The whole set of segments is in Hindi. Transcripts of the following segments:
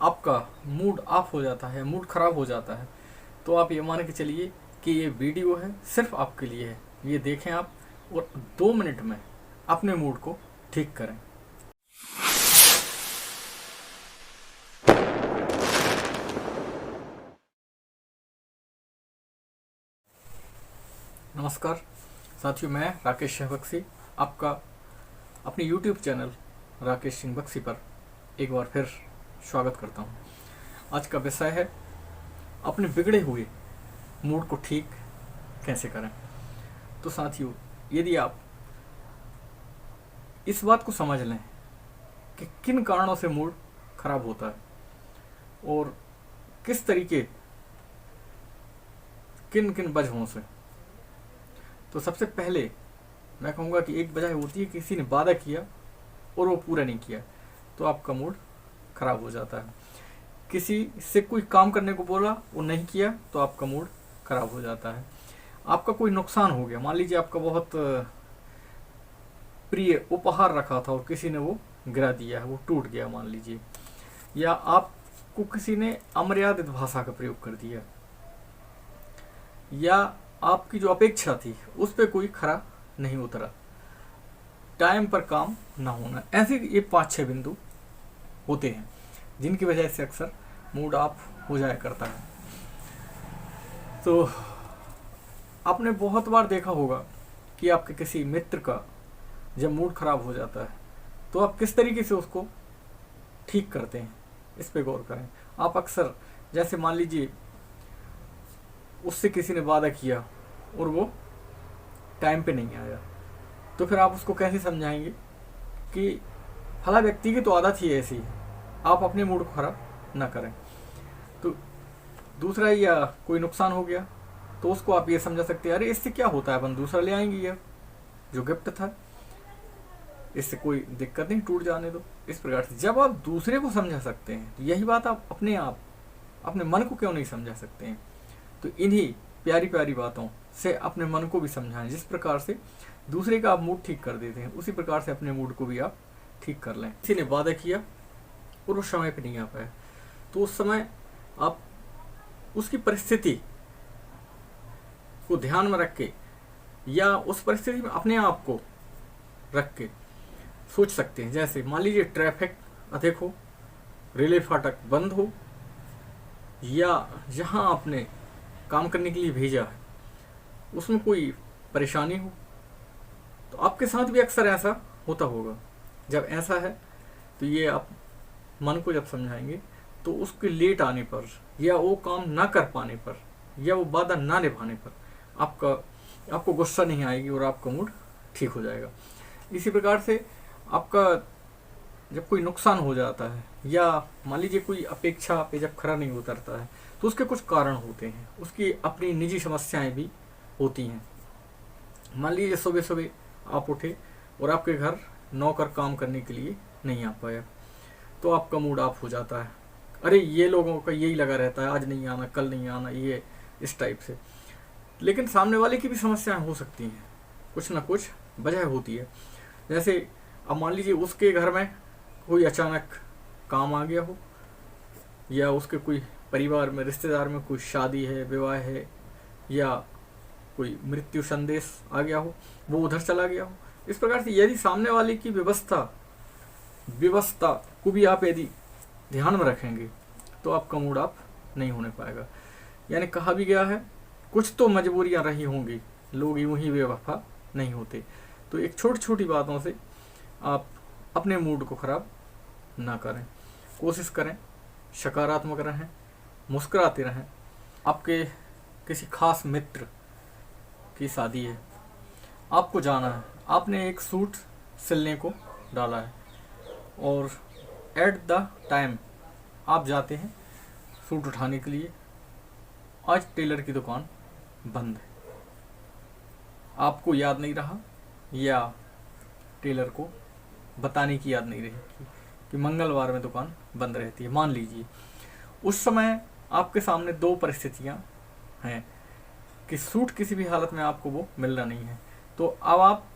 आपका मूड ऑफ हो जाता है, मूड खराब हो जाता है, तो आप ये मान के चलिए कि ये वीडियो है सिर्फ आपके लिए है। ये देखें आप और 2 मिनट में अपने मूड को ठीक करें। नमस्कार साथियों, मैं राकेश सिंह बक्सी आपका अपने YouTube चैनल राकेश सिंह बक्सी पर एक बार फिर स्वागत करता हूँ। आज का विषय है अपने बिगड़े हुए मूड को ठीक कैसे करें। तो साथियों, यदि आप इस बात को समझ लें कि किन कारणों से मूड खराब होता है और किस तरीके किन किन वजहों से, तो सबसे पहले मैं कहूँगा कि एक वजह होती है किसी ने वादा किया और वो पूरा नहीं किया, तो आपका मूड खराब हो जाता है। किसी से कोई काम करने को बोला, वो नहीं किया, तो आपका मूड खराब हो जाता है। आपका कोई नुकसान हो गया, मान लीजिए आपका बहुत प्रिय उपहार रखा था और किसी ने वो गिरा दिया है, वो टूट गया मान लीजिए, या आपको किसी ने अमर्यादित भाषा का प्रयोग कर दिया, या आपकी जो अपेक्षा थी उस पर कोई खरा नहीं उतरा, टाइम पर काम ना होना, ऐसे ये 5-6 बिंदु होते हैं जिनकी वजह से अक्सर मूड ऑफ हो जाया करता है। तो आपने बहुत बार देखा होगा कि आपके किसी मित्र का जब मूड खराब हो जाता है तो आप किस तरीके से उसको ठीक करते हैं, इस पे गौर करें। आप अक्सर, जैसे मान लीजिए उससे किसी ने वादा किया और वो टाइम पे नहीं आया, तो फिर आप उसको कैसे समझाएंगे कि फला व्यक्ति की तो आदत ही ऐसी है, आप अपने मूड को खराब ना करें। तो दूसरा, या कोई नुकसान हो गया तो उसको आप ये समझा सकते हैं, अरे इससे क्या होता है, अपन दूसरा ले आएंगे, यार जो गिफ्ट था इससे कोई दिक्कत नहीं, टूट जाने दो। इस प्रकार से जब आप दूसरे को समझा सकते हैं, तो यही बात आप अपने मन को क्यों नहीं समझा सकते हैं। तो इन्हीं प्यारी प्यारी बातों से अपने मन को भी समझाएं। जिस प्रकार से दूसरे का आप मूड ठीक कर देते हैं, उसी प्रकार से अपने मूड को भी आप ठीक कर लें। किसी ने वादा किया और वो समय पे नहीं आ पाया, तो उस समय आप उसकी परिस्थिति को ध्यान में रख के, या उस परिस्थिति में अपने आप को रख के सोच सकते हैं। जैसे मान लीजिए ट्रैफिक अधिक हो, रेलवे फाटक बंद हो, या जहां आपने काम करने के लिए भेजा है उसमें कोई परेशानी हो, तो आपके साथ भी अक्सर ऐसा होता होगा। जब ऐसा है तो ये आप मन को जब समझाएंगे, तो उसके लेट आने पर, या वो काम ना कर पाने पर, या वो वादा ना निभाने पर आपको गुस्सा नहीं आएगी और आपका मूड ठीक हो जाएगा। इसी प्रकार से आपका जब कोई नुकसान हो जाता है, या मान लीजिए कोई अपेक्षा पे जब खरा नहीं उतरता है, तो उसके कुछ कारण होते हैं, उसकी अपनी निजी समस्याएं भी होती हैं। मान लीजिए सुबह सुबह आप उठे और आपके घर नौकर काम करने के लिए नहीं आ पाया, तो आपका मूड ऑफ हो जाता है। अरे ये लोगों का यही लगा रहता है, आज नहीं आना, कल नहीं आना, ये इस टाइप से। लेकिन सामने वाले की भी समस्याएं हो सकती हैं, कुछ ना कुछ वजह होती है। जैसे अब मान लीजिए उसके घर में कोई अचानक काम आ गया हो, या उसके कोई परिवार में, रिश्तेदार में कोई शादी है, विवाह है, या कोई मृत्यु संदेश आ गया हो, वो उधर चला गया हो। इस प्रकार से यदि सामने वाले की व्यवस्था को भी आप यदि ध्यान में रखेंगे, तो आपका मूड ऑफ नहीं होने पाएगा। यानी कहा भी गया है, कुछ तो मजबूरियां रही होंगी, लोग यूं ही बेवफा नहीं होते। तो एक छोटी छोटी बातों से आप अपने मूड को खराब ना करें। कोशिश करें सकारात्मक रहें, मुस्कुराते रहें। आपके किसी खास मित्र की शादी है, आपको जाना है, आपने एक सूट सिलने को डाला है, और एट द टाइम आप जाते हैं सूट उठाने के लिए, आज टेलर की दुकान बंद है। आपको याद नहीं रहा, या टेलर को बताने की याद नहीं रही कि मंगलवार में दुकान बंद रहती है। मान लीजिए उस समय आपके सामने 2 परिस्थितियां हैं कि सूट किसी भी हालत में आपको वो मिलना नहीं है, तो अब आप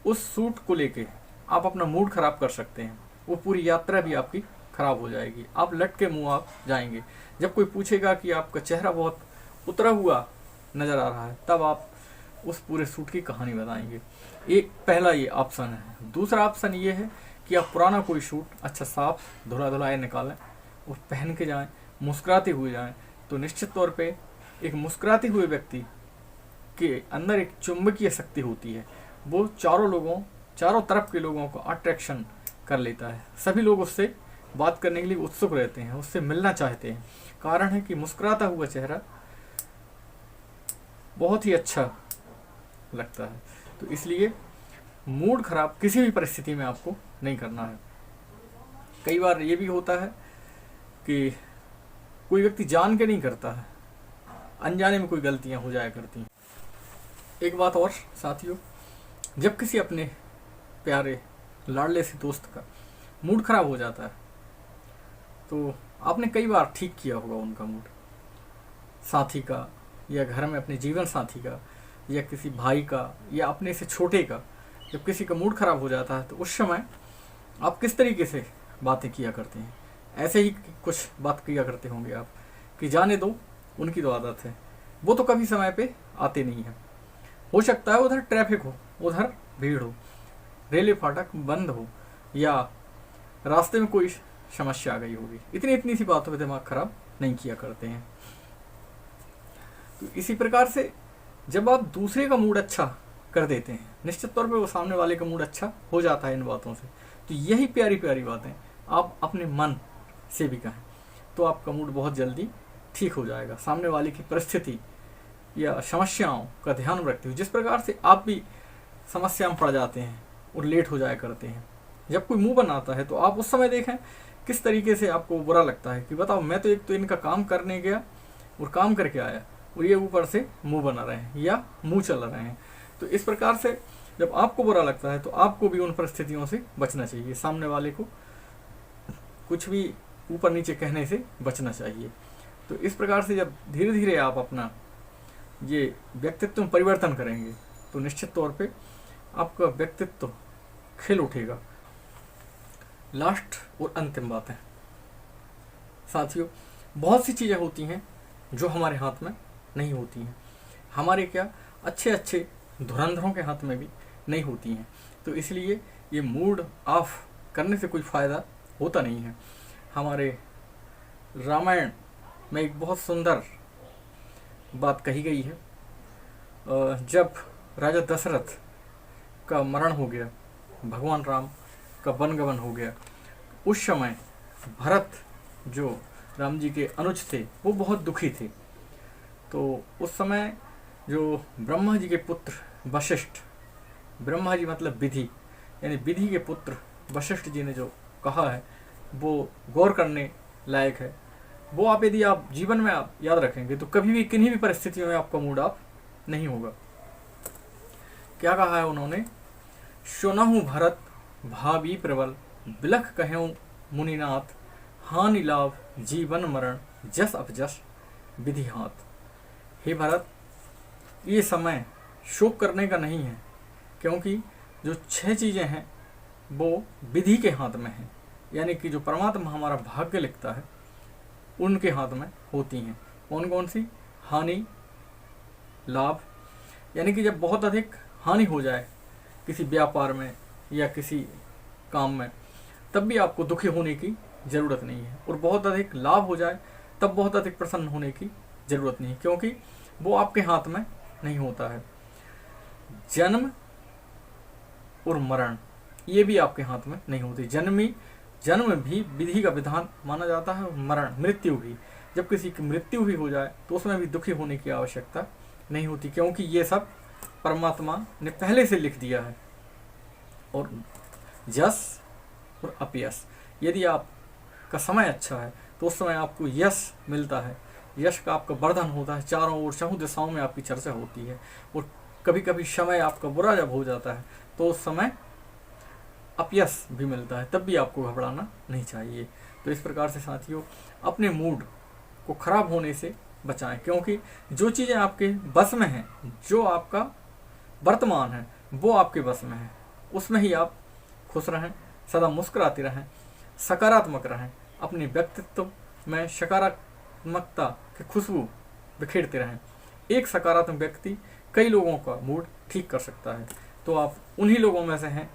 उस सूट को लेके आप अपना मूड खराब कर सकते हैं, वो पूरी यात्रा भी आपकी खराब हो जाएगी, आप लटके मुंह आप जाएंगे। जब कोई पूछेगा कि आपका चेहरा बहुत उतरा हुआ नज़र आ रहा है, तब आप उस पूरे सूट की कहानी बताएंगे। एक पहला ये ऑप्शन है। दूसरा ऑप्शन ये है कि आप पुराना कोई सूट अच्छा साफ धुला धुलाए निकालें और पहन के जाएं, मुस्कुराते हुए जाएं, तो निश्चित तौर पे एक मुस्कुराते हुए व्यक्ति के अंदर एक चुंबकीय शक्ति होती है, वो चारों तरफ के लोगों को अट्रैक्शन कर लेता है। सभी लोग उससे बात करने के लिए उत्सुक रहते हैं, उससे मिलना चाहते हैं। कारण है कि मुस्कुराता हुआ चेहरा बहुत ही अच्छा लगता है। तो इसलिए मूड खराब किसी भी परिस्थिति में आपको नहीं करना है। कई बार ये भी होता है कि कोई व्यक्ति जान के नहीं करता है, अनजाने में कोई गलतियां हो जाया करती हैं। एक बात और साथियों, जब किसी अपने प्यारे लाडले से दोस्त का मूड खराब हो जाता है, तो आपने कई बार ठीक किया होगा उनका मूड, साथी का या घर में अपने जीवन साथी का या किसी भाई का या अपने से छोटे का। जब किसी का मूड खराब हो जाता है तो उस समय आप किस तरीके से बातें किया करते हैं? ऐसे ही कुछ बात किया करते होंगे आप कि जाने दो, उनकी तो आदत है, वो तो कभी समय पे आते नहीं है। हो सकता है उधर ट्रैफिक हो, उधर भीड़ हो, रेलवे फाटक बंद हो या रास्ते में कोई समस्या आ गई होगी। इतनी सी बातों पे दिमाग खराब नहीं किया करते हैं। तो इसी प्रकार से जब आप दूसरे का मूड अच्छा कर देते हैं, निश्चित तौर पे वो सामने वाले का मूड अच्छा हो जाता है इन बातों से। तो यही प्यारी प्यारी बातें आप अपने मन से भी कहें तो आपका मूड बहुत जल्दी ठीक हो जाएगा। सामने वाले की परिस्थिति या समस्याओं का ध्यान रखते हुए, जिस प्रकार से आप भी समस्या में पड़ जाते हैं और लेट हो जाया करते हैं, जब कोई मुंह बनाता है तो आप उस समय देखें किस तरीके से आपको बुरा लगता है कि बताओ, मैं तो एक तो इनका काम करने गया और काम करके आया और ये ऊपर से मुंह बना रहे हैं या मुंह चला रहे हैं। तो इस प्रकार से जब आपको बुरा लगता है तो आपको भी उन परिस्थितियों से बचना चाहिए, सामने वाले को कुछ भी ऊपर नीचे कहने से बचना चाहिए। तो इस प्रकार से जब धीरे धीरे आप अपना ये व्यक्तित्व में परिवर्तन करेंगे तो निश्चित तौर पे आपका व्यक्तित्व खिल उठेगा। लास्ट और अंतिम बात है साथियों, बहुत सी चीज़ें होती हैं जो हमारे हाथ में नहीं होती हैं, हमारे क्या अच्छे धुरंधरों के हाथ में भी नहीं होती हैं। तो इसलिए ये मूड ऑफ करने से कोई फ़ायदा होता नहीं है। हमारे रामायण में एक बहुत सुंदर बात कही गई है। जब राजा दशरथ का मरण हो गया, भगवान राम का वनगमन हो गया, उस समय भरत जो राम जी के अनुज थे वो बहुत दुखी थे। तो उस समय जो ब्रह्मा जी के पुत्र वशिष्ठ, ब्रह्मा जी मतलब विधि, यानी विधि के पुत्र वशिष्ठ जी ने जो कहा है वो गौर करने लायक है। वो आप यदि आप जीवन में आप याद रखेंगे तो कभी भी किन्हीं भी परिस्थितियों में आपका मूड ऑफ नहीं होगा। क्या कहा है उन्होंने? सुनहु भरत भावी प्रबल, बिलख कहूँ मुनिनाथ, हानि लाभ जीवन मरण, जस अपजस विधि हाथ। हे भरत, ये समय शोक करने का नहीं है, क्योंकि जो 6 चीज़ें हैं वो विधि के हाथ में हैं, यानी कि जो परमात्मा हमारा भाग्य लिखता है उनके हाथ में होती हैं। कौन कौन सी? हानि लाभ, यानी कि जब बहुत अधिक हानि हो जाए किसी व्यापार में या किसी काम में, तब भी आपको दुखी होने की ज़रूरत नहीं है, और बहुत अधिक लाभ हो जाए तब बहुत अधिक प्रसन्न होने की ज़रूरत नहीं है, क्योंकि वो आपके हाथ में नहीं होता है। जन्म और मरण ये भी आपके हाथ में नहीं होती। जन्म भी विधि का विधान माना जाता है, मरण मृत्यु भी, जब किसी की मृत्यु भी हो जाए तो उसमें भी दुखी होने की आवश्यकता नहीं होती, क्योंकि ये सब परमात्मा ने पहले से लिख दिया है। और यश और अपयश, यदि आपका समय अच्छा है तो उस समय आपको यश मिलता है, यश का आपका वर्धन होता है, चारों ओर चहुं दिशाओं में आपकी चर्चा होती है। और कभी कभी समय आपका बुरा जब हो जाता है तो उस समय अपयश भी मिलता है, तब भी आपको घबराना नहीं चाहिए। तो इस प्रकार से साथियों अपने मूड को खराब होने से बचाएं, क्योंकि जो चीज़ें आपके बस में हैं, जो आपका वर्तमान है वो आपके बस में है, उसमें ही आप खुश रहें, सदा मुस्कुराते रहें, सकारात्मक रहें, अपने व्यक्तित्व में सकारात्मकता की खुशबू बिखेरते रहें। एक सकारात्मक व्यक्ति कई लोगों का मूड ठीक कर सकता है, तो आप उन्हीं लोगों में से हैं,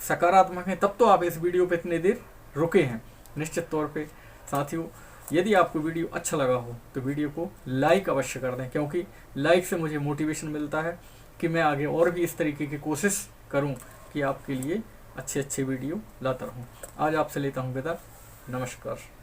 सकारात्मक हैं, तब तो आप इस वीडियो पे इतनी देर रुके हैं। निश्चित तौर पे साथियों, यदि आपको वीडियो अच्छा लगा हो तो वीडियो को लाइक अवश्य कर दें, क्योंकि लाइक से मुझे मोटिवेशन मिलता है कि मैं आगे और भी इस तरीके की कोशिश करूं कि आपके लिए अच्छे अच्छे वीडियो लाता रहूं। आज आपसे लेता हूं विदा, नमस्कार।